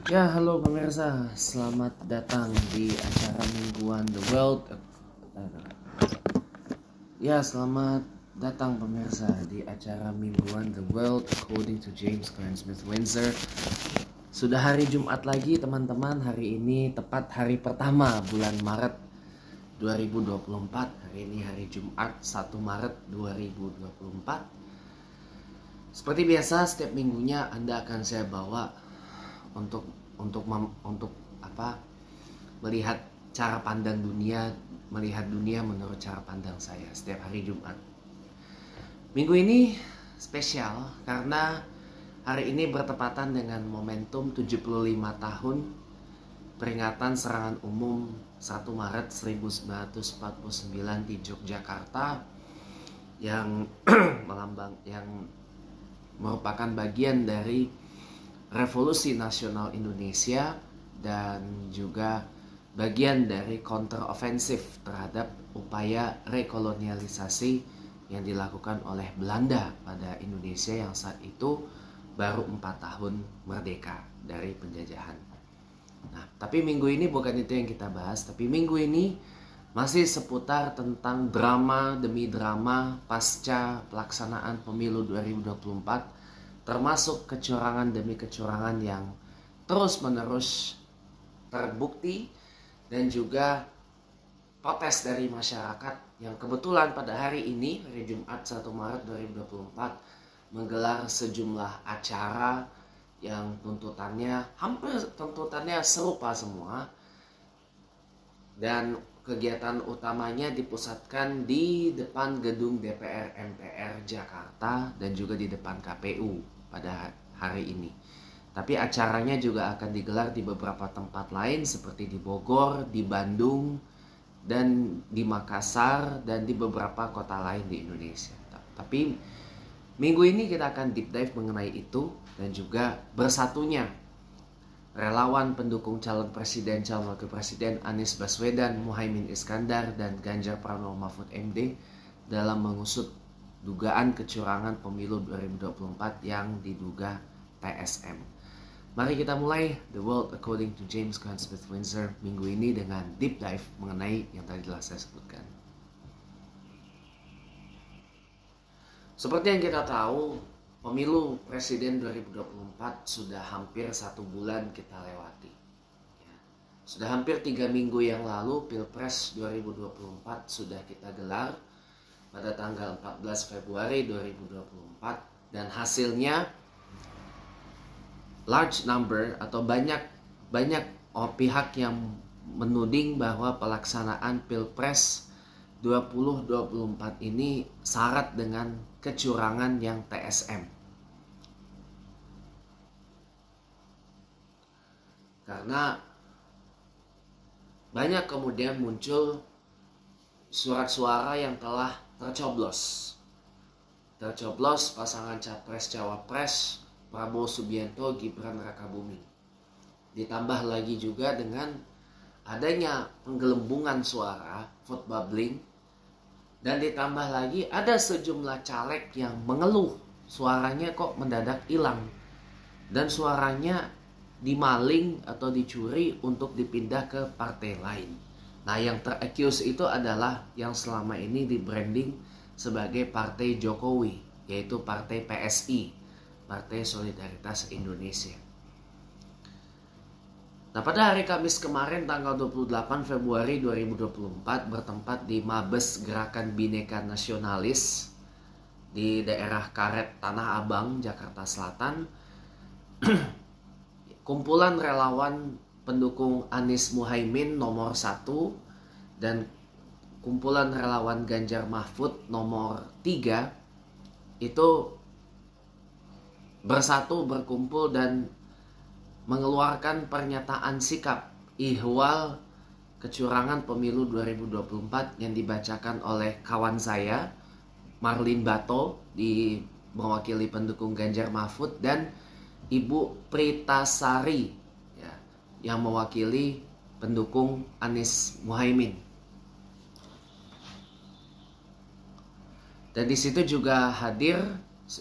Ya, halo pemirsa, selamat datang di acara mingguan The World. Selamat datang pemirsa di acara mingguan The World according to James Cline Smith Windsor. Sudah hari Jumat lagi teman-teman. Hari ini tepat hari pertama bulan Maret 2024. Hari ini hari Jumat 1 Maret 2024. Seperti biasa setiap minggunya Anda akan saya bawa untuk melihat cara pandang dunia, melihat dunia menurut cara pandang saya setiap hari Jumat. Minggu ini spesial karena hari ini bertepatan dengan momentum 75 tahun peringatan serangan umum 1 Maret 1949 di Yogyakarta yang merupakan bagian dari Revolusi Nasional Indonesia dan juga bagian dari counter-offensive terhadap upaya rekolonialisasi yang dilakukan oleh Belanda pada Indonesia yang saat itu baru 4 tahun merdeka dari penjajahan. Nah, tapi minggu ini bukan itu yang kita bahas, tapi minggu ini masih seputar tentang drama demi drama pasca pelaksanaan pemilu 2024, termasuk kecurangan demi kecurangan yang terus-menerus terbukti dan juga protes dari masyarakat yang kebetulan pada hari ini, hari Jumat 1 Maret 2024, menggelar sejumlah acara yang tuntutannya serupa semua, dan kegiatan utamanya dipusatkan di depan gedung DPR MPR Jakarta dan juga di depan KPU pada hari ini. Tapi acaranya juga akan digelar di beberapa tempat lain seperti di Bogor, di Bandung, dan di Makassar, dan di beberapa kota lain di Indonesia. Tapi minggu ini kita akan deep dive mengenai itu dan juga bersatunya relawan pendukung calon presiden, calon wakil presiden Anies Baswedan, Muhaimin Iskandar, dan Ganjar Pranowo Mahfud MD dalam mengusut dugaan kecurangan pemilu 2024 yang diduga TSM. Mari kita mulai The World According to James Cline Smith Windsor minggu ini dengan deep dive mengenai yang tadi telah saya sebutkan. Seperti yang kita tahu, pemilu presiden 2024 sudah hampir 1 bulan kita lewati. Sudah hampir 3 minggu yang lalu Pilpres 2024 sudah kita gelar pada tanggal 14 Februari 2024, dan hasilnya large number atau banyak pihak yang menuding bahwa pelaksanaan Pilpres 2024 ini syarat dengan kecurangan yang TSM. Karena banyak kemudian muncul surat suara yang telah tercoblos pasangan capres-cawapres Prabowo Subianto, Gibran Rakabuming. Ditambah lagi juga dengan adanya penggelembungan suara, vote bubbling, dan ditambah lagi ada sejumlah caleg yang mengeluh suaranya kok mendadak hilang dan suaranya dimaling atau dicuri untuk dipindah ke partai lain. Nah, yang ter-accuse itu adalah yang selama ini di-branding sebagai Partai Jokowi, yaitu Partai PSI, Partai Solidaritas Indonesia. Nah, pada hari Kamis kemarin tanggal 28 Februari 2024 bertempat di Mabes Gerakan Bhinneka Nasionalis di daerah Karet, Tanah Abang, Jakarta Selatan, kumpulan relawan pendukung Anies Muhaimin nomor 1 dan kumpulan relawan Ganjar Mahfud nomor 3 itu bersatu, berkumpul dan mengeluarkan pernyataan sikap ihwal kecurangan pemilu 2024 yang dibacakan oleh kawan saya Marlin Bato mewakili pendukung Ganjar Mahfud, dan Ibu Pritasari yang mewakili pendukung Anies Muhaimin. Dan di situ juga hadir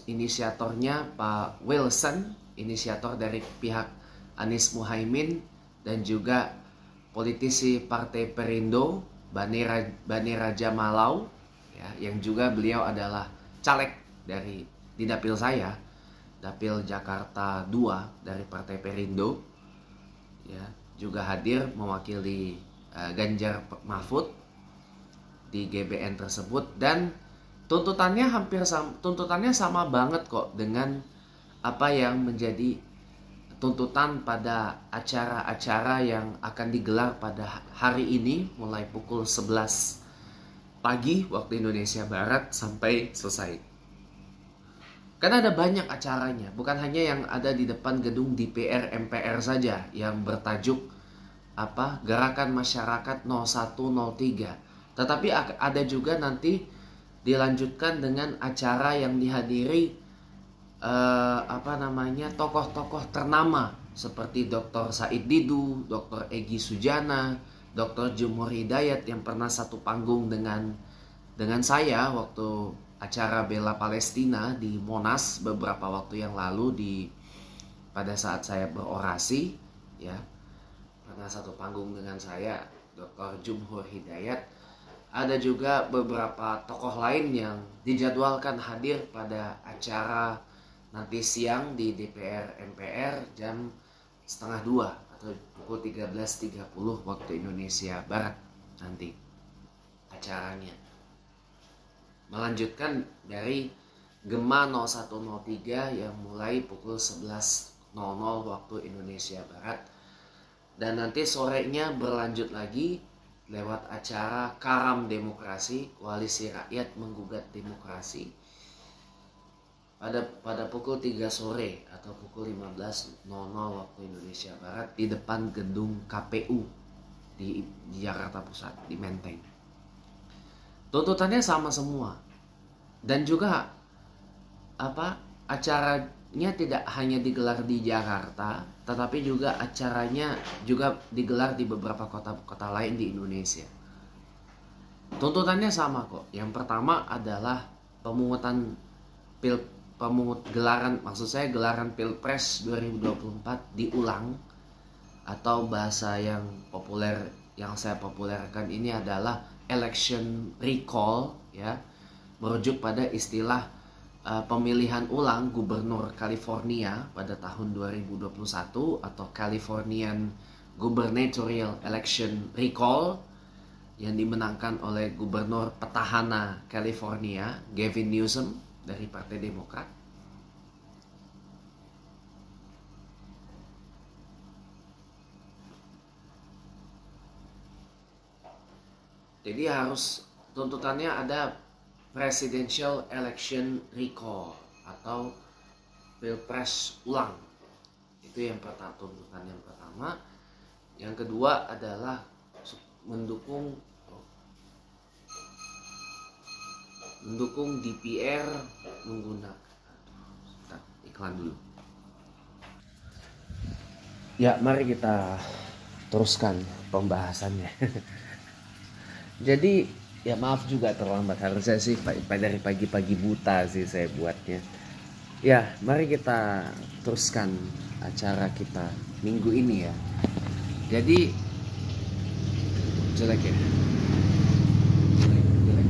inisiatornya Pak Wilson, inisiator dari pihak Anies Muhaimin, dan juga politisi Partai Perindo Bani Raja Malau, ya, yang juga beliau adalah caleg dari di dapil saya, dapil Jakarta 2 dari Partai Perindo, ya, juga hadir mewakili Ganjar Mahfud di GBN tersebut. Dan tuntutannya sama banget kok dengan apa yang menjadi tuntutan pada acara-acara yang akan digelar pada hari ini mulai pukul 11 pagi waktu Indonesia Barat sampai selesai. Karena ada banyak acaranya, bukan hanya yang ada di depan gedung DPR MPR saja yang bertajuk Gerakan Masyarakat 0103. Tetapi ada juga nanti dilanjutkan dengan acara yang dihadiri tokoh-tokoh ternama seperti Dr. Said Didu, Dr. Egy Sujana, Dr. Jumhur Hidayat yang pernah satu panggung dengan saya waktu acara bela Palestina di Monas beberapa waktu yang lalu pada saat saya berorasi, ya. Pernah satu panggung dengan saya, Dr. Jumhur Hidayat. Ada juga beberapa tokoh lain yang dijadwalkan hadir pada acara nanti siang di DPR MPR jam 1:30 atau pukul 13.30 waktu Indonesia Barat nanti acaranya. Melanjutkan dari Gema 0103 yang mulai pukul 11.00 waktu Indonesia Barat. Dan nanti sorenya berlanjut lagi lewat acara Karam Demokrasi, Koalisi Rakyat Menggugat Demokrasi, pada pukul 3 sore atau pukul 15.00 waktu Indonesia Barat di depan gedung KPU di Jakarta Pusat, di Menteng. Tuntutannya sama semua. Dan juga acaranya tidak hanya digelar di Jakarta, tetapi juga acaranya juga digelar di beberapa kota-kota lain di Indonesia. Tuntutannya sama kok. Yang pertama adalah gelaran Pilpres 2024 diulang, atau bahasa yang populer yang saya populerkan ini adalah election recall, ya, merujuk pada istilah pemilihan ulang gubernur California pada tahun 2021 atau Californian Gubernatorial Election Recall yang dimenangkan oleh gubernur petahana California Gavin Newsom dari Partai Demokrat. Jadi tuntutannya ada Presidential Election Recall atau Pilpres ulang. Itu yang tuntutan yang pertama. Yang kedua adalah mendukung DPR menggunakan iklan dulu. Ya, mari kita teruskan pembahasannya. Jadi ya maaf juga terlambat, harusnya sih dari pagi-pagi buta sih saya buatnya. Ya, mari kita teruskan acara kita minggu ini ya. Jadi jelek ya. Jelek.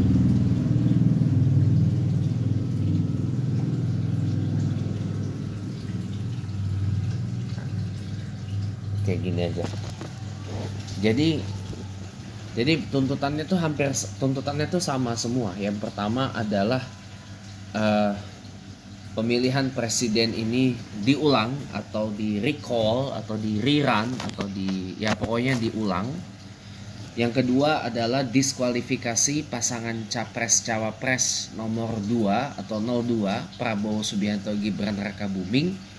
Kayak gini aja. Jadi tuntutannya tuh sama semua. Yang pertama adalah pemilihan presiden ini diulang atau di recall atau di rerun atau pokoknya diulang. Yang kedua adalah diskualifikasi pasangan capres-cawapres nomor 2 atau 02 Prabowo Subianto Gibran Rakabuming.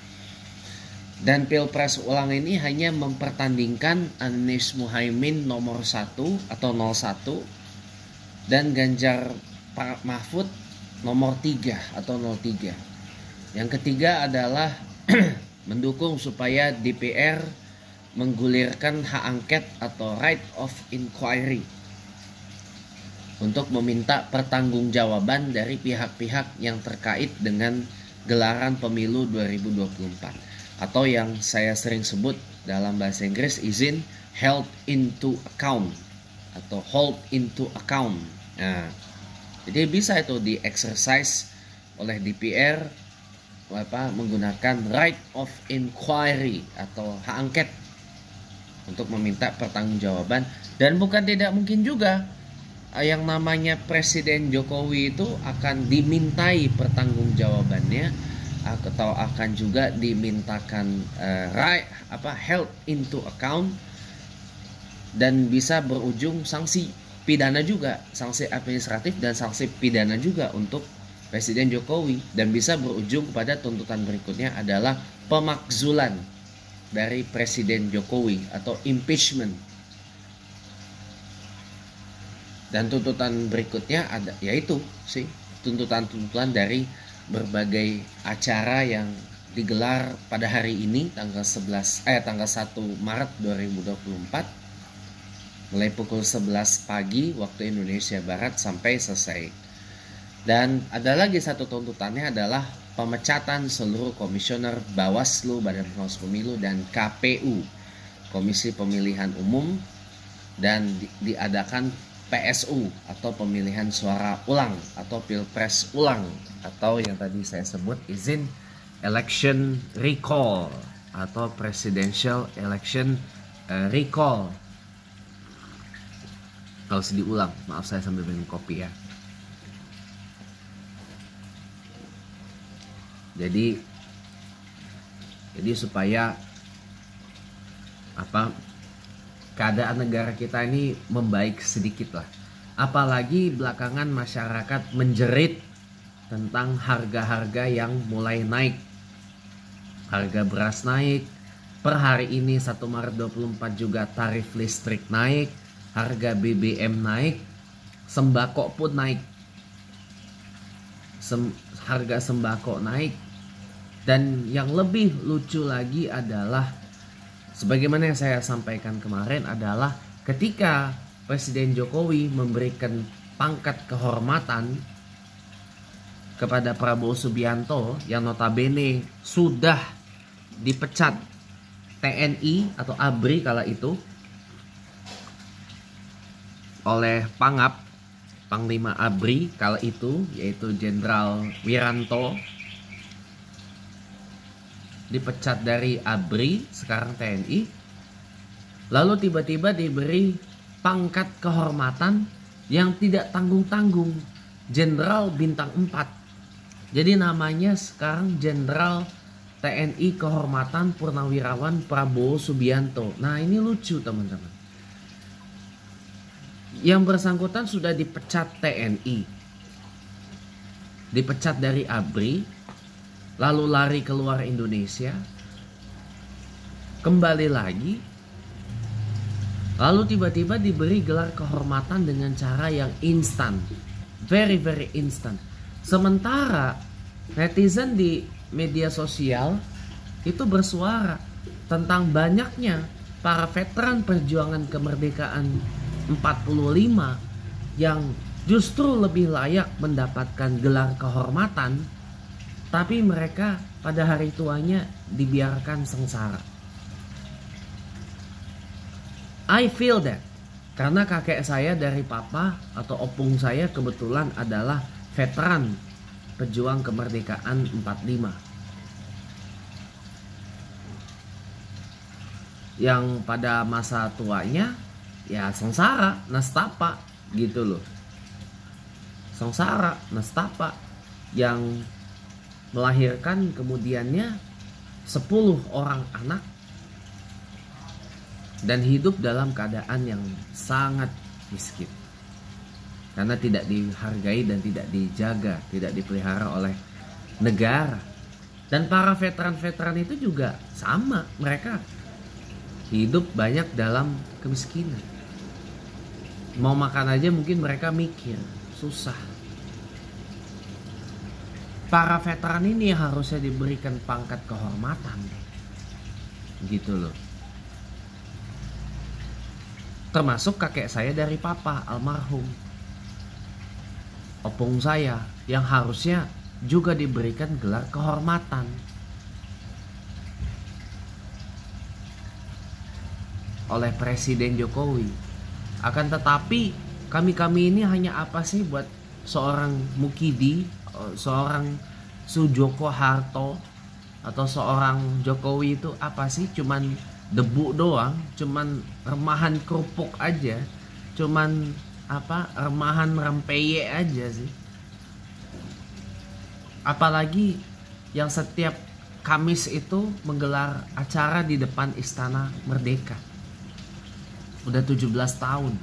Dan Pilpres ulang ini hanya mempertandingkan Anies Muhaimin nomor 1 atau 01 dan Ganjar Mahfud nomor 3 atau 03. Yang ketiga adalah mendukung supaya DPR menggulirkan hak angket atau right of inquiry untuk meminta pertanggungjawaban dari pihak-pihak yang terkait dengan gelaran pemilu 2024. atau yang saya sering sebut dalam bahasa Inggris izin held into account atau hold into account. Nah, jadi bisa itu di exercise oleh DPR menggunakan right of inquiry atau hak angket untuk meminta pertanggungjawaban. Dan bukan tidak mungkin juga yang namanya Presiden Jokowi itu akan dimintai pertanggungjawabannya atau akan juga dimintakan held into account, dan bisa berujung sanksi pidana juga, sanksi administratif dan sanksi pidana juga untuk Presiden Jokowi, dan bisa berujung pada tuntutan berikutnya adalah pemakzulan dari Presiden Jokowi atau impeachment. Dan tuntutan berikutnya ada yaitu tuntutan-tuntutan dari berbagai acara yang digelar pada hari ini tanggal 1 Maret 2024 mulai pukul 11 pagi waktu Indonesia Barat sampai selesai. Dan ada lagi satu tuntutannya adalah pemecatan seluruh komisioner Bawaslu, Badan Pengawas Pemilu, dan KPU, Komisi Pemilihan Umum, dan diadakan PSU atau pemilihan suara ulang atau pilpres ulang, atau yang tadi saya sebut izin election recall atau presidential election recall. Harus diulang, maaf saya sambil minum kopi ya. Jadi supaya keadaan negara kita ini membaik sedikit lah. Apalagi belakangan masyarakat menjerit tentang harga-harga yang mulai naik. Harga beras naik. Per hari ini 1 Maret 24 juga tarif listrik naik. Harga BBM naik. Sembako pun naik. Harga sembako naik. Dan yang lebih lucu lagi adalah, sebagaimana yang saya sampaikan kemarin, adalah ketika Presiden Jokowi memberikan pangkat kehormatan kepada Prabowo Subianto yang notabene sudah dipecat TNI atau ABRI kala itu oleh Panglima ABRI kala itu, yaitu Jenderal Wiranto, dipecat dari ABRI, sekarang TNI, lalu tiba-tiba diberi pangkat kehormatan yang tidak tanggung-tanggung, Jenderal Bintang 4. Jadi namanya sekarang Jenderal TNI Kehormatan Purnawirawan Prabowo Subianto. Nah, ini lucu teman-teman. Yang bersangkutan sudah dipecat TNI, dipecat dari ABRI, lalu lari keluar Indonesia, kembali lagi, lalu tiba-tiba diberi gelar kehormatan dengan cara yang instan, very very instan. Sementara netizen di media sosial itu bersuara tentang banyaknya para veteran perjuangan kemerdekaan 45 yang justru lebih layak mendapatkan gelar kehormatan, tapi mereka pada hari tuanya dibiarkan sengsara. I feel that. Karena kakek saya dari papa atau opung saya kebetulan adalah veteran pejuang kemerdekaan 45. Yang pada masa tuanya ya sengsara, nestapa gitu loh. Sengsara, nestapa yang melahirkan kemudiannya 10 orang anak dan hidup dalam keadaan yang sangat miskin karena tidak dihargai dan tidak dijaga, tidak dipelihara oleh negara. Dan para veteran-veteran itu juga sama, mereka hidup banyak dalam kemiskinan. Mau makan aja mungkin mereka mikir, susah. Para veteran ini harusnya diberikan pangkat kehormatan, gitu loh. Termasuk kakek saya dari papa almarhum, opung saya yang harusnya juga diberikan gelar kehormatan. oleh Presiden Jokowi. Akan tetapi kami ini hanya apa sih buat seorang Mukidi, seorang Sujoko Harto, atau seorang Jokowi itu apa sih? Cuman debu doang, cuman remahan kerupuk aja, cuman remahan rempeye aja sih. Apalagi yang setiap Kamis itu menggelar acara di depan Istana Merdeka. Udah 17 tahun.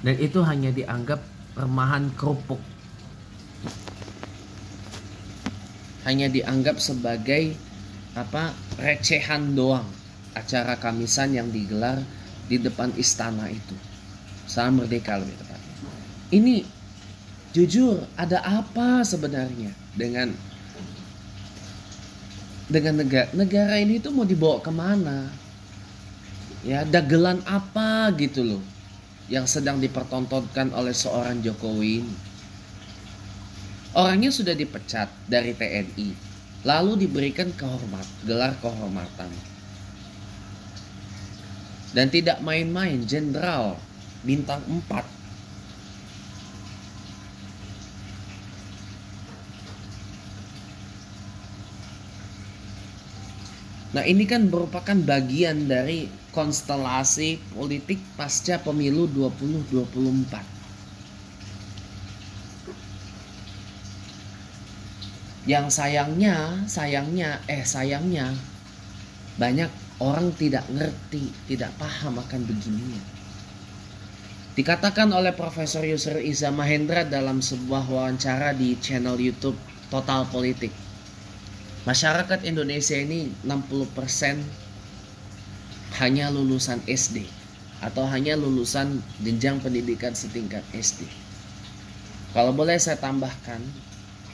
Dan itu hanya dianggap remahan kerupuk. Hanya dianggap sebagai recehan doang, acara Kamisan yang digelar di depan istana itu. Istana Merdeka lebih tepatnya. Ini jujur, ada apa sebenarnya dengan negara ini tuh mau dibawa kemana? Ya, dagelan apa gitu loh yang sedang dipertontonkan oleh seorang Jokowi ini. Orangnya sudah dipecat dari TNI, lalu diberikan gelar kehormatan. Dan tidak main-main, jenderal bintang 4. Nah, ini kan merupakan bagian dari konstelasi politik pasca pemilu 2024. Yang sayangnya banyak orang tidak ngerti, tidak paham akan beginian. Dikatakan oleh Profesor Yusril Iza Mahendra dalam sebuah wawancara di channel YouTube Total Politik, masyarakat Indonesia ini 60% hanya lulusan SD atau hanya lulusan jenjang pendidikan setingkat SD. Kalau boleh saya tambahkan,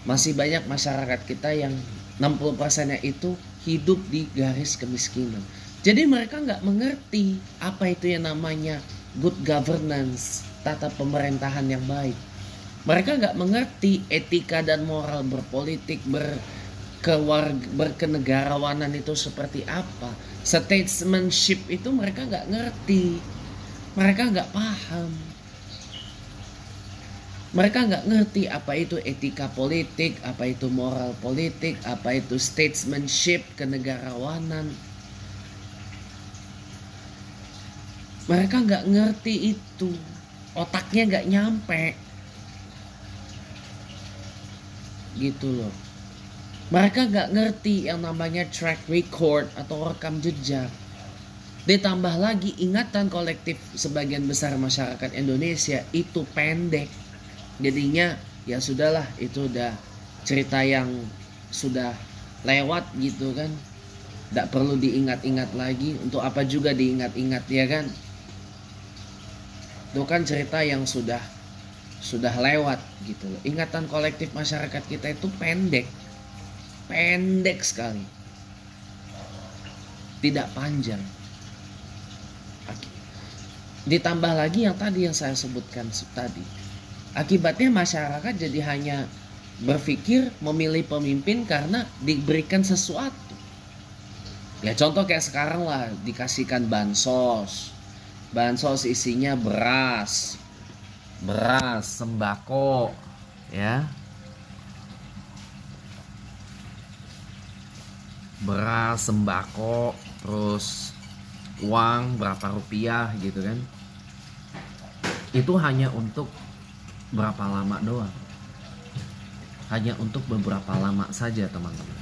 masih banyak masyarakat kita yang 60%-nya itu hidup di garis kemiskinan. Jadi mereka nggak mengerti apa itu yang namanya good governance, tata pemerintahan yang baik. Mereka nggak mengerti etika dan moral berpolitik, berkenegarawanan itu seperti apa. Statesmanship itu mereka nggak ngerti. Mereka nggak paham. Mereka nggak ngerti apa itu etika politik, apa itu moral politik, apa itu statesmanship, kenegarawanan. Mereka nggak ngerti itu. Otaknya nggak nyampe. Gitu loh. Mereka nggak ngerti yang namanya track record atau rekam jejak. Ditambah lagi ingatan kolektif sebagian besar masyarakat Indonesia itu pendek. Jadinya ya sudahlah, itu udah cerita yang sudah lewat gitu kan. Nggak perlu diingat-ingat lagi. Untuk apa juga diingat-ingat, ya kan? Itu kan cerita yang sudah lewat gitu loh. Ingatan kolektif masyarakat kita itu pendek sekali, tidak panjang. Ditambah lagi yang tadi yang saya sebutkan tadi, akibatnya masyarakat jadi hanya berpikir memilih pemimpin karena diberikan sesuatu. Ya contoh kayak sekarang lah, dikasihkan bansos isinya beras, sembako, ya. Beras, sembako, terus uang berapa rupiah gitu kan. Itu hanya untuk berapa lama doang. Hanya untuk beberapa lama saja, teman-teman.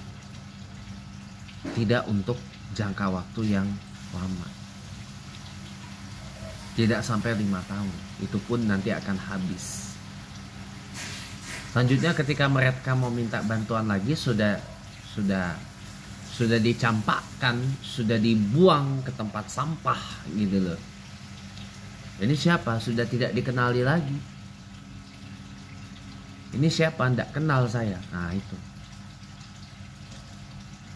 Tidak untuk jangka waktu yang lama. Tidak sampai 5 tahun. Itu pun nanti akan habis. Selanjutnya ketika mereka mau minta bantuan lagi sudah dicampakkan, sudah dibuang ke tempat sampah gitu loh. Ini siapa? Sudah tidak dikenali lagi. Ini siapa? Tidak kenal saya. Nah itu.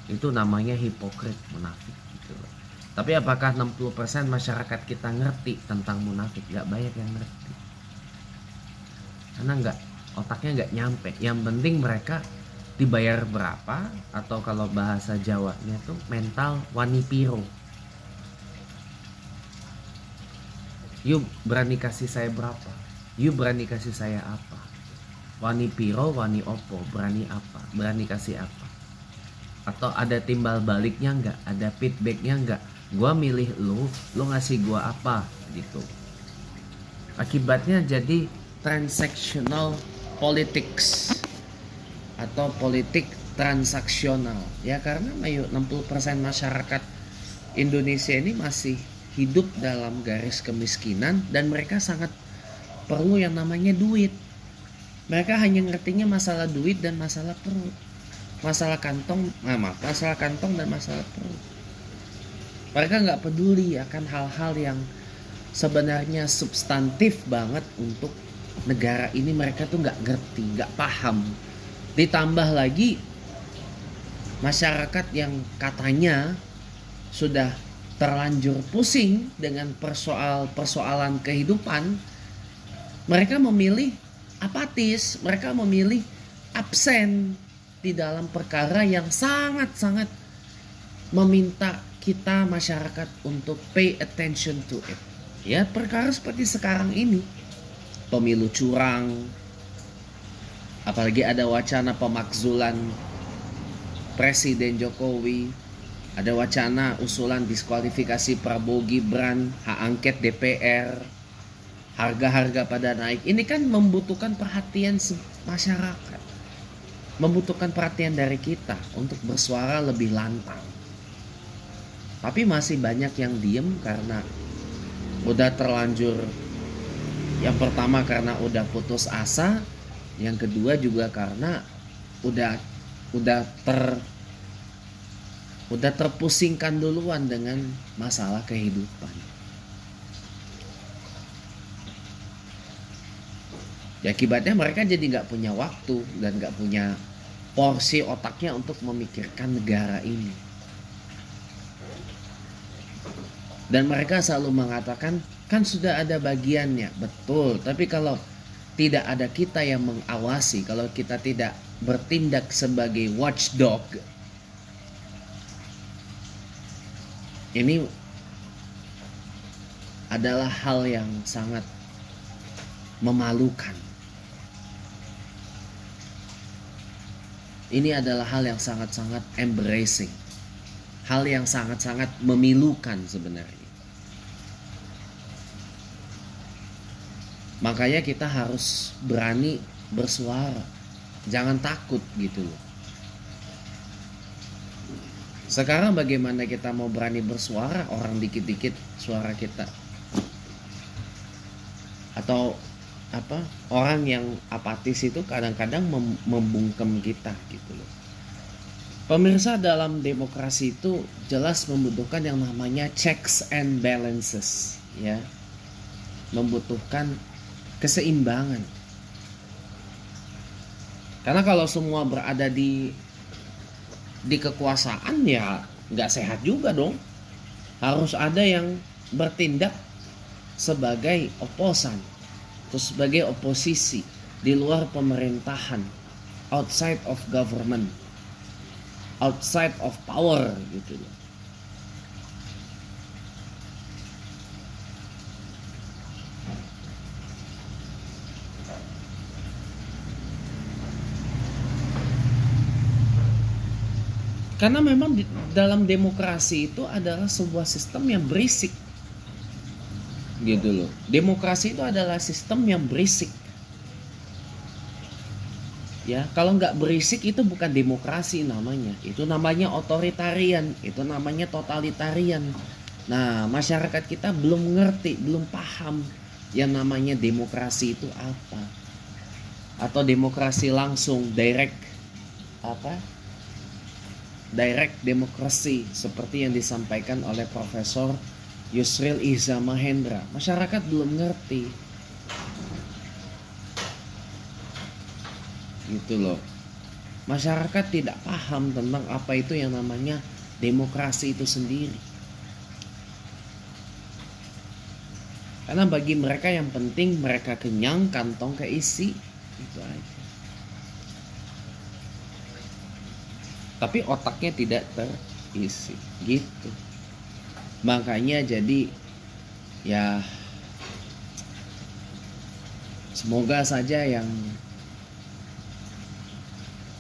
Itu namanya hipokrit, munafik gitu loh. Tapi apakah 60% masyarakat kita ngerti tentang munafik? Gak banyak yang ngerti. Karena otaknya nggak nyampe. Yang penting mereka dibayar berapa, atau kalau bahasa Jawanya tuh mental wani piro. You berani kasih saya berapa? You berani kasih saya apa? Wani piro, wani opo, berani apa? Berani kasih apa? Atau ada timbal baliknya nggak? Ada feedbacknya nggak? Gua milih lu ngasih gua apa? Gitu. Akibatnya jadi transactional politics atau politik transaksional. Ya karena 60% masyarakat Indonesia ini masih hidup dalam garis kemiskinan dan mereka sangat perlu yang namanya duit. Mereka hanya ngertinya masalah duit dan masalah perut. Masalah kantong dan masalah perut. Mereka nggak peduli akan hal-hal yang sebenarnya substantif banget untuk negara ini. Mereka tuh nggak ngerti, nggak paham. Ditambah lagi masyarakat yang katanya sudah terlanjur pusing dengan persoalan kehidupan, mereka memilih apatis, mereka memilih absen di dalam perkara yang sangat-sangat meminta kita masyarakat untuk pay attention to it. Ya, perkara seperti sekarang ini, pemilu curang, apalagi ada wacana pemakzulan Presiden Jokowi, ada wacana usulan diskualifikasi Prabowo Gibran, hak angket DPR, harga-harga pada naik. Ini kan membutuhkan perhatian masyarakat, membutuhkan perhatian dari kita untuk bersuara lebih lantang. Tapi masih banyak yang diem karena udah terlanjur. Yang pertama karena udah putus asa, yang kedua juga karena udah terpusingkan duluan dengan masalah kehidupan. Ya, akibatnya mereka jadi nggak punya waktu dan nggak punya porsi otaknya untuk memikirkan negara ini. Dan mereka selalu mengatakan, kan sudah ada bagiannya. Betul, tapi kalau tidak ada kita yang mengawasi, kalau kita tidak bertindak sebagai watchdog, ini adalah hal yang sangat memalukan. Ini adalah hal yang sangat-sangat embarrassing. Hal yang sangat-sangat memilukan sebenarnya. Makanya kita harus berani bersuara. Jangan takut gitu loh. Sekarang bagaimana kita mau berani bersuara, orang dikit-dikit suara kita. Atau orang yang apatis itu kadang-kadang membungkam kita gitu loh. Pemirsa, dalam demokrasi itu jelas membutuhkan yang namanya checks and balances, ya. Membutuhkan keseimbangan. Karena kalau semua berada di kekuasaan, ya nggak sehat juga dong. Harus ada yang bertindak sebagai oposan, atau sebagai oposisi di luar pemerintahan, outside of government, outside of power gitu loh. Karena memang dalam demokrasi itu adalah sebuah sistem yang berisik gitu loh. Demokrasi itu adalah sistem yang berisik. Ya, kalau nggak berisik itu bukan demokrasi namanya. Itu namanya otoritarian, itu namanya totalitarian. Nah, masyarakat kita belum mengerti, belum paham yang namanya demokrasi itu apa. Atau demokrasi langsung, direct demokrasi seperti yang disampaikan oleh Profesor Yusril Iza Mahendra. Masyarakat belum ngerti gitu loh. Masyarakat tidak paham tentang apa itu yang namanya demokrasi itu sendiri. Karena bagi mereka yang penting mereka kenyang, kantong keisi, itu aja. Tapi otaknya tidak terisi gitu. Makanya jadi ya Semoga saja yang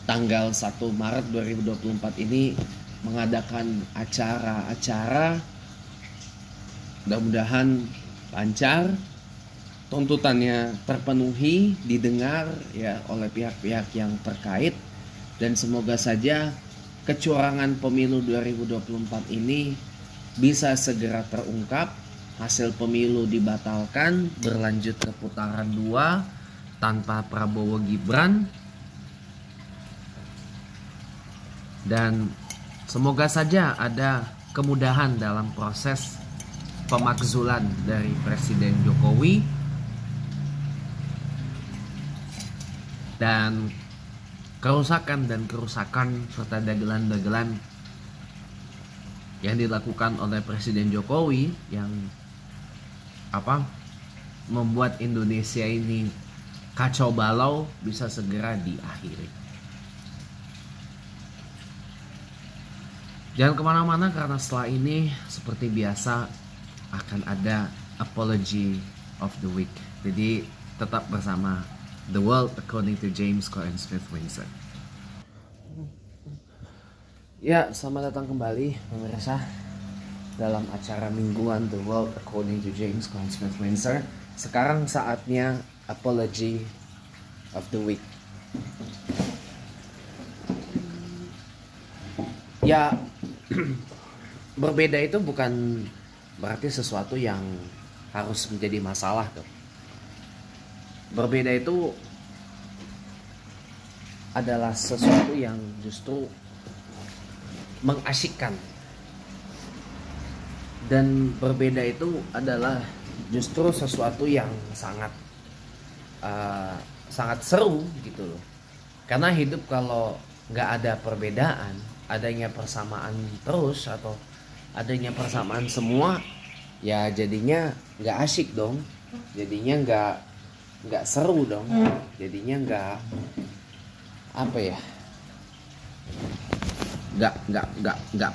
tanggal 1 Maret 2024 ini mengadakan acara-acara, mudah-mudahan lancar, tuntutannya terpenuhi, didengar ya oleh pihak-pihak yang terkait, dan semoga saja kecurangan pemilu 2024 ini bisa segera terungkap, hasil pemilu dibatalkan, berlanjut ke putaran 2 tanpa Prabowo Gibran, dan semoga saja ada kemudahan dalam proses pemakzulan dari Presiden Jokowi, dan kerusakan serta dagelan-dagelan yang dilakukan oleh Presiden Jokowi yang membuat Indonesia ini kacau balau bisa segera diakhiri. Jangan kemana-mana karena setelah ini seperti biasa akan ada apology of the week. Jadi tetap bersama The World According to James Corden Smith Windsor. Ya, selamat datang kembali pemirsa dalam acara mingguan The World According to James Corden Smith Windsor. Sekarang saatnya apology of the week. Ya, berbeda itu bukan berarti sesuatu yang harus menjadi masalah tuh. Berbeda itu adalah sesuatu yang justru mengasyikkan, dan berbeda itu adalah justru sesuatu yang sangat seru gitu loh. Karena hidup kalau nggak ada perbedaan, adanya persamaan terus atau adanya persamaan semua, ya jadinya nggak asyik dong, jadinya nggak seru dong, jadinya nggak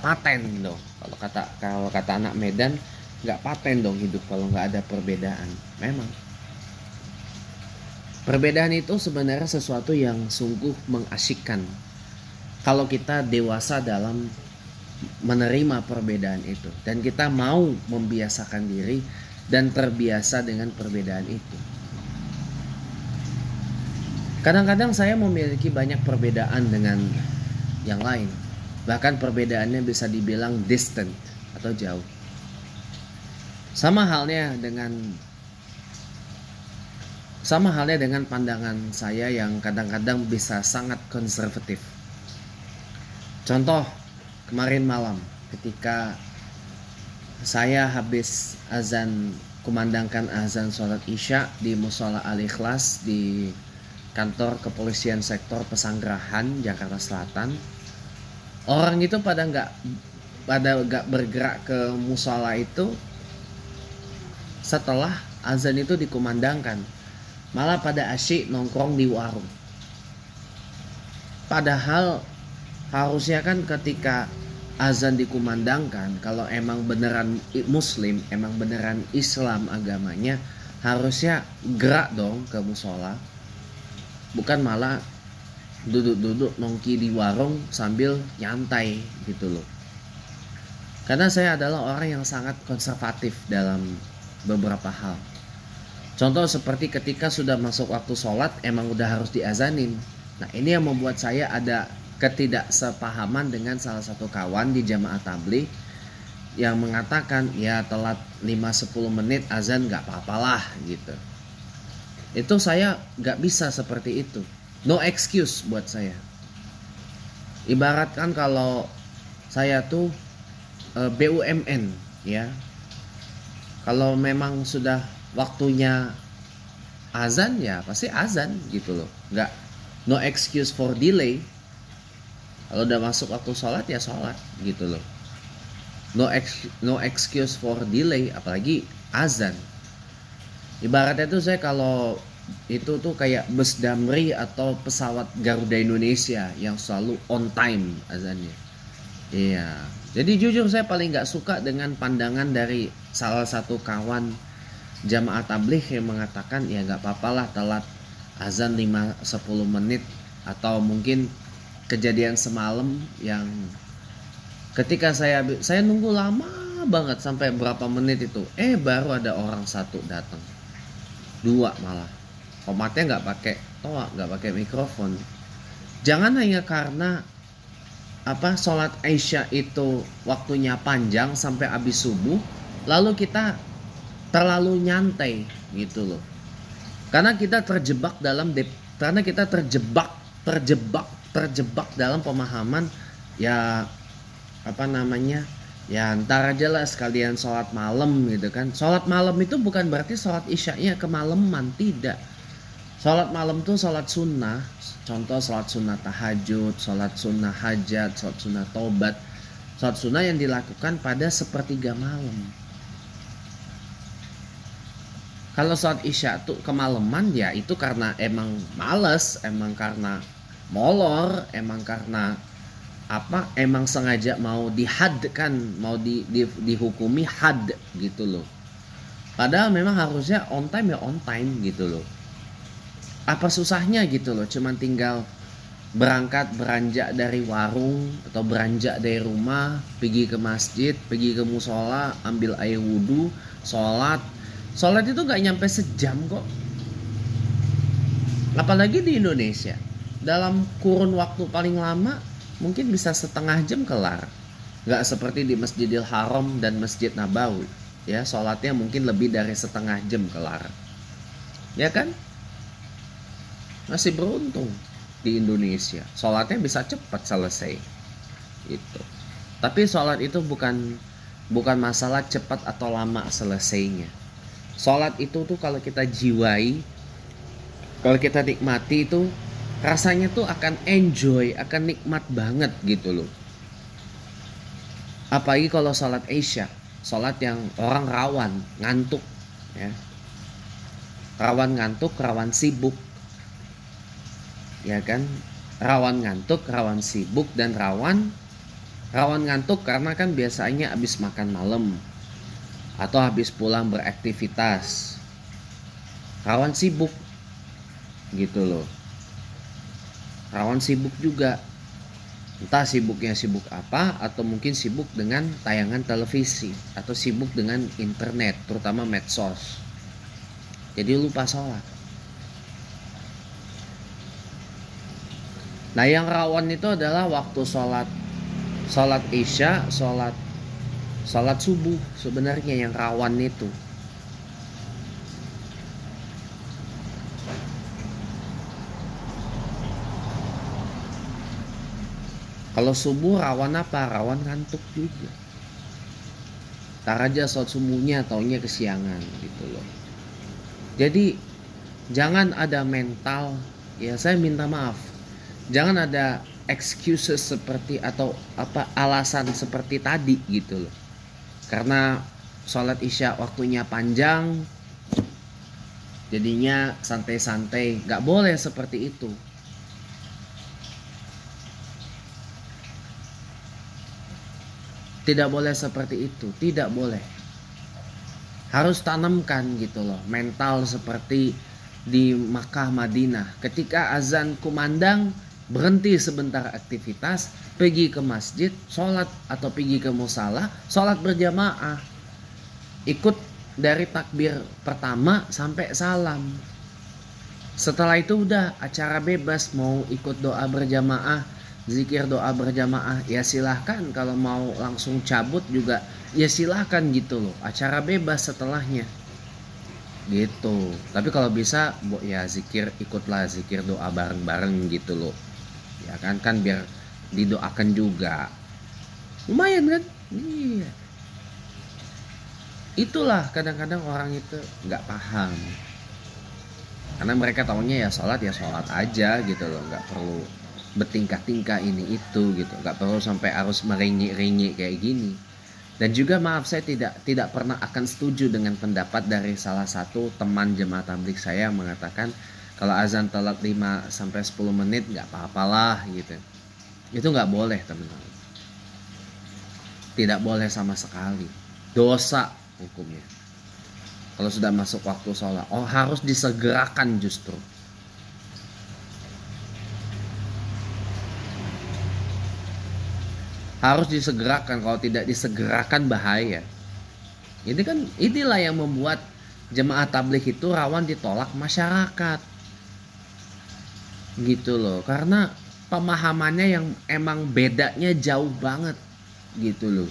paten dong. Kalau kata anak Medan, nggak paten dong hidup kalau nggak ada perbedaan. Memang perbedaan itu sebenarnya sesuatu yang sungguh mengasyikkan kalau kita dewasa dalam menerima perbedaan itu, dan kita mau membiasakan diri dan terbiasa dengan perbedaan itu. Kadang-kadang saya memiliki banyak perbedaan dengan yang lain, bahkan perbedaannya bisa dibilang distant atau jauh. Sama halnya dengan pandangan saya yang kadang-kadang bisa sangat konservatif. Contoh, kemarin malam ketika saya habis kumandangkan azan sholat isya di Mushola Al-Ikhlas di kantor kepolisian sektor Pesanggerahan, Jakarta Selatan, orang itu pada nggak bergerak ke musola itu setelah azan itu dikumandangkan, malah pada asyik nongkrong di warung. Padahal harusnya kan ketika azan dikumandangkan, kalau emang beneran muslim, emang beneran Islam agamanya, harusnya gerak dong ke musola, bukan malah duduk-duduk nongki di warung sambil nyantai gitu loh. Karena saya adalah orang yang sangat konservatif dalam beberapa hal. Contoh seperti ketika sudah masuk waktu sholat, emang udah harus diazanin. Nah, ini yang membuat saya ada ketidaksepahaman dengan salah satu kawan di jamaah tabligh yang mengatakan ya telat 5-10 menit azan gak apa-apalah gitu. Itu saya gak bisa seperti itu. No excuse buat saya. Ibaratkan kalau saya tuh BUMN ya, kalau memang sudah waktunya azan ya pasti azan gitu loh. No excuse for delay. Kalau udah masuk waktu sholat ya sholat gitu loh. No excuse for delay, apalagi azan. Ibaratnya tuh saya kalau itu tuh kayak bus Damri atau pesawat Garuda Indonesia yang selalu on time azannya. Iya. Jadi jujur saya paling nggak suka dengan pandangan dari salah satu kawan jamaah tabligh yang mengatakan ya nggak apa-apalah telat azan 5-10 menit, atau mungkin kejadian semalam yang ketika saya nunggu lama banget sampai berapa menit itu, baru ada orang satu datang, dua malah, komatnya nggak pakai toa, nggak pakai mikrofon. Jangan hanya karena sholat Isya itu waktunya panjang sampai habis subuh, lalu kita terlalu nyantai gitu loh. Karena kita terjebak dalam pemahaman ya ya ntar aja lah sekalian sholat malam gitu kan. Sholat malam itu bukan berarti sholat Isyanya kemalaman, tidak. Sholat malam tuh sholat sunnah. Contoh sholat sunnah tahajud, sholat sunnah hajat, sholat sunnah taubat. Sholat sunnah yang dilakukan pada sepertiga malam. Kalau sholat Isya tuh kemalaman, ya itu karena emang males, emang karena molor, emang karena emang sengaja mau dihadkan, mau dihukumi had gitu loh. Padahal memang harusnya on time ya on time gitu loh. Apa susahnya gitu loh, cuman tinggal beranjak dari warung atau beranjak dari rumah, pergi ke masjid, pergi ke musola, ambil air wudhu, sholat itu gak nyampe sejam kok. Apalagi di Indonesia, dalam kurun waktu paling lama mungkin bisa setengah jam kelar. Gak seperti di Masjidil Haram dan Masjid Nabawi, ya sholatnya mungkin lebih dari setengah jam kelar, ya kan? Masih beruntung di Indonesia, sholatnya bisa cepat selesai gitu. Tapi sholat itu bukan masalah cepat atau lama selesainya. Sholat itu tuh kalau kita jiwai, kalau kita nikmati itu rasanya tuh akan enjoy, akan nikmat banget gitu loh. Apalagi kalau sholat Isya, sholat yang orang rawan ngantuk, ya, rawan ngantuk, rawan sibuk, ya kan, rawan ngantuk, rawan sibuk, dan rawan ngantuk karena kan biasanya habis makan malam atau habis pulang beraktivitas, rawan sibuk gitu loh, rawan sibuk juga, entah sibuknya sibuk apa, atau mungkin sibuk dengan tayangan televisi atau sibuk dengan internet, terutama medsos, jadi lupa sholat. Nah, yang rawan itu adalah waktu sholat Isya, sholat subuh sebenarnya yang rawan itu. Kalau subuh rawan apa? Rawan ngantuk juga. Tar aja sholat subuhnya taunya kesiangan gitu loh. Jadi jangan ada mental, ya saya minta maaf, jangan ada excuses seperti atau alasan seperti tadi gitu loh. Karena sholat Isya waktunya panjang, jadinya santai-santai. Gak boleh seperti itu. Tidak boleh seperti itu, tidak boleh. Harus tanamkan gitu loh mental seperti di Makkah Madinah. Ketika azan kumandang, berhenti sebentar aktivitas, pergi ke masjid, sholat atau pergi ke musala, sholat berjamaah. Ikut dari takbir pertama sampai salam. Setelah itu udah acara bebas, mau ikut doa berjamaah, zikir doa berjamaah, ya silahkan. Kalau mau langsung cabut juga, ya silahkan gitu loh. Acara bebas setelahnya. Gitu. Tapi kalau bisa, ya ikutlah zikir doa bareng-bareng gitu loh. Ya kan biar didoakan juga, lumayan kan. Iya, itulah kadang-kadang orang itu nggak paham, karena mereka taunya ya sholat aja gitu loh, nggak perlu bertingkah-tingkah ini itu gitu, nggak perlu sampai harus meringik-ringik kayak gini. Dan juga maaf, saya tidak pernah akan setuju dengan pendapat dari salah satu teman jemaah tabligh saya yang mengatakan kalau azan telat 5-10 menit gak apa-apalah gitu. Itu gak boleh teman-teman. Tidak boleh sama sekali. Dosa hukumnya. Kalau sudah masuk waktu sholat, harus disegerakan justru. Harus disegerakan, kalau tidak disegerakan bahaya. Inilah yang membuat jemaah tabligh itu rawan ditolak masyarakat. Gitu loh, karena pemahamannya yang emang bedanya jauh banget gitu loh.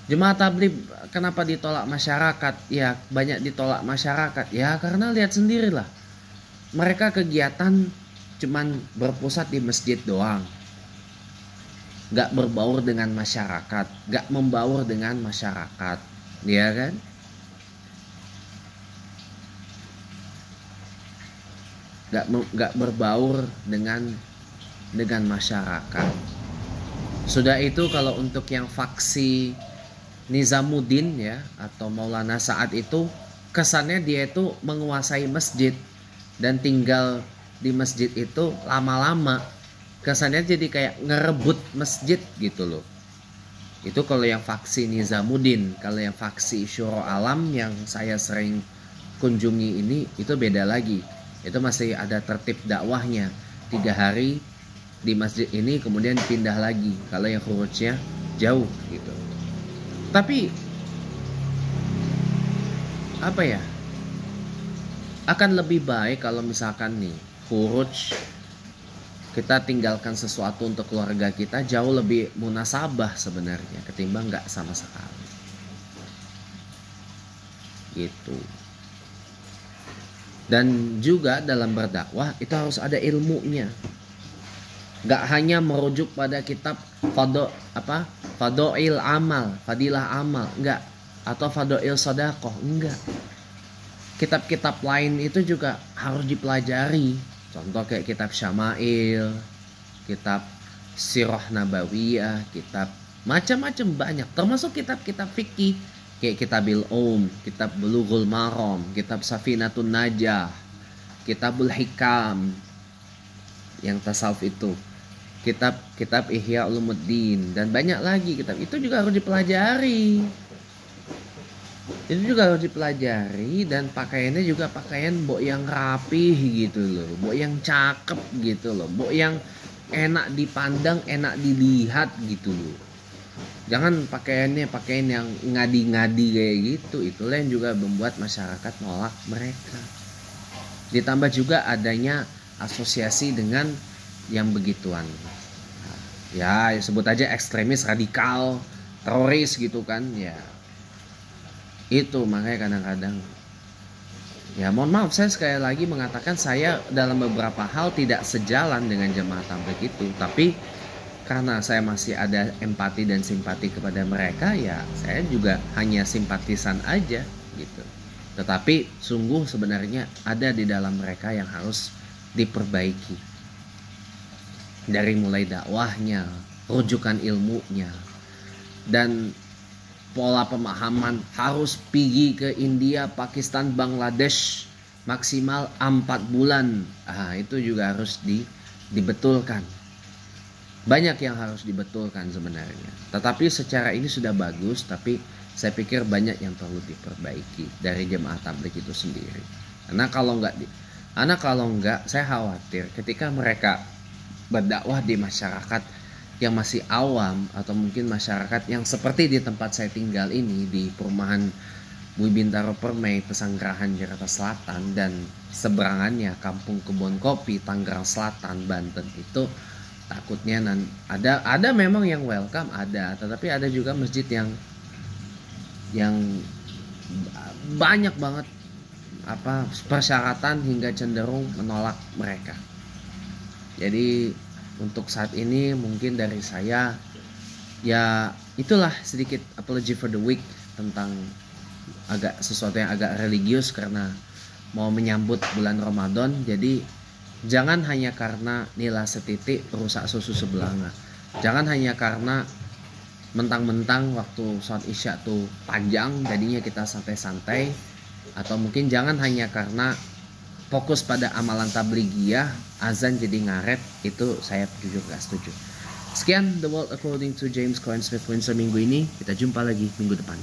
Jemaah tabligh kenapa ditolak masyarakat? Ya banyak ditolak masyarakat ya karena lihat sendirilah. Mereka kegiatan cuman berpusat di masjid doang. Gak berbaur dengan masyarakat, gak membaur dengan masyarakat, ya kan? Gak berbaur dengan masyarakat. Sudah itu kalau untuk yang faksi Nizamuddin ya atau Maulana Sa'ad itu kesannya dia itu menguasai masjid dan tinggal di masjid itu lama-lama. Kesannya jadi kayak ngerebut masjid gitu loh. Itu kalau yang faksi Nizamuddin. Kalau yang faksi Syuro Alam yang saya sering kunjungi ini itu beda lagi. Itu masih ada tertib dakwahnya. 3 hari di masjid ini kemudian pindah lagi. Kalau yang khurujnya jauh gitu. Tapi apa ya? Akan lebih baik kalau misalkan nih khuruj kita tinggalkan sesuatu untuk keluarga kita jauh lebih munasabah sebenarnya ketimbang nggak sama sekali gitu. Dan juga dalam berdakwah itu harus ada ilmunya, nggak hanya merujuk pada kitab Fadoil Amal, Fadilah Amal, enggak, atau Fadoil Sodakoh, enggak. Kitab-kitab lain itu juga harus dipelajari. Contoh kayak kitab Syama'il, kitab Sirah Nabawiyah, kitab macam-macam banyak. Termasuk kitab-kitab fikih kayak Kitabil kitab Bulughul Maram, kitab Safinatun Najah, Kitabul Hikam yang tasawuf itu, kitab Ihya Ulumuddin, dan banyak lagi kitab. Itu juga harus dipelajari. Dan pakaiannya juga pakaian mbok yang rapih gitu loh, mbok yang cakep gitu loh, mbok yang enak dipandang, enak dilihat gitu loh. Jangan pakaian yang ngadi-ngadi kayak gitu. Itulah yang juga membuat masyarakat nolak mereka. Ditambah juga adanya asosiasi dengan yang begituan. Ya sebut aja ekstremis, radikal, teroris gitu kan ya. Itu makanya kadang-kadang ya mohon maaf saya sekali lagi mengatakan saya dalam beberapa hal tidak sejalan dengan jemaah tabligh itu, tapi karena saya masih ada empati dan simpati kepada mereka ya saya juga hanya simpatisan aja gitu. Tetapi sungguh sebenarnya ada di dalam mereka yang harus diperbaiki, dari mulai dakwahnya, rujukan ilmunya, dan pola pemahaman harus pergi ke India, Pakistan, Bangladesh maksimal 4 bulan. Itu juga harus dibetulkan. Banyak yang harus dibetulkan sebenarnya. Tetapi secara ini sudah bagus, tapi saya pikir banyak yang perlu diperbaiki dari jemaah tabligh itu sendiri. Karena kalau enggak saya khawatir ketika mereka berdakwah di masyarakat yang masih awam atau mungkin masyarakat yang seperti di tempat saya tinggal ini di perumahan Bui Bintaro Permai, Pesanggerahan, Jakarta Selatan, dan seberangannya Kampung Kebon Kopi, Tangerang Selatan, Banten, itu takutnya ada memang yang welcome ada, tetapi ada juga masjid yang banyak banget persyaratan hingga cenderung menolak mereka. Jadi untuk saat ini mungkin dari saya ya itulah sedikit apology for the week tentang sesuatu yang agak religius karena mau menyambut bulan Ramadan. Jadi jangan hanya karena nilai setitik rusak susu sebelanga. Jangan hanya karena mentang-mentang waktu sholat isya tuh panjang jadinya kita santai-santai, atau mungkin jangan hanya karena fokus pada amalan tabligiyah, azan jadi ngaret. Itu saya jujur gak setuju. Sekian The World According to James Cohen Smith Windsor minggu ini. Kita jumpa lagi minggu depan.